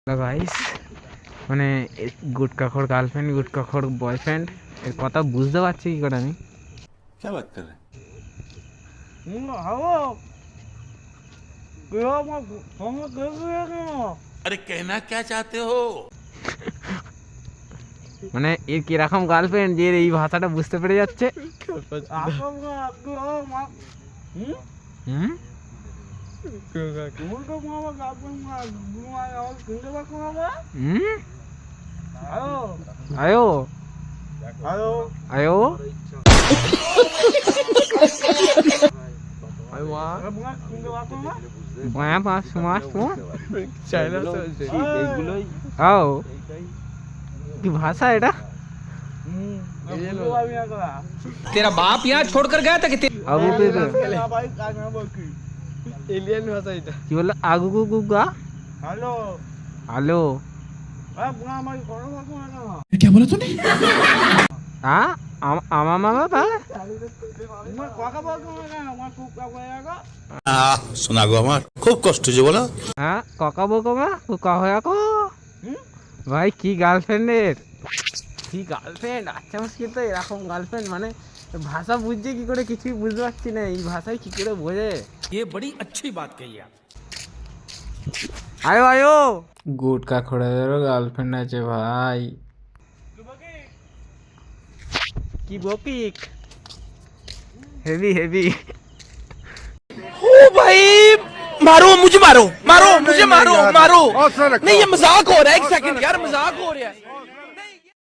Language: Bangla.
গাইস মানে গুটকাখোর গার্লফ্রেন্ড গুটকাখোর বয়ফ্রেন্ড এর কথা বুঝতে পারছি কি করে আমি क्या बात कर रहे हैं? अरे कहना क्या चाहते हो? মানে এর কিরকম গার্লফ্রেন্ড যে এই ভাষাটা বুঝতে পেরে যাচ্ছে। হুম আয়ো আয়ো আও কি ভাষা এটা? तेरा बाप यहाँ छोड़कर गया था कि আগু কে এলিয়ান ভাষা এটা। কি বললো? আগু গু গা হ্যালো হ্যালো क्या बोला तूने? হ্যাঁ আমার মামা বা শোনা গো আমার খুব কষ্ট যে বলো। হ্যাঁ কাকা বকা কুকা হয়ে কো ভাই কি গার্লফ্রেন্ডের কি গার্লফ্রেন্ড। আচ্ছা মুশকিল তো এরকম গার্লফ্রেন্ড মানে ভাষা বুঝছে কি করে কিছুই বুঝতে পারছি না। এই ভাষায় কি করে বোঝে? ये बड़ी अच्छी बात कही आप। আয়ো আয়ো গুটকা খোড়াদেরও গার্লফ্রেন্ড আছে ভাই। কি বকিক হেভি হেভি। ओ भाई मारो मुझे मारो मारो मुझे मारो मारो नहीं ये मजाक हो रहा है एक सेकंड यार मजाक हो रहा है।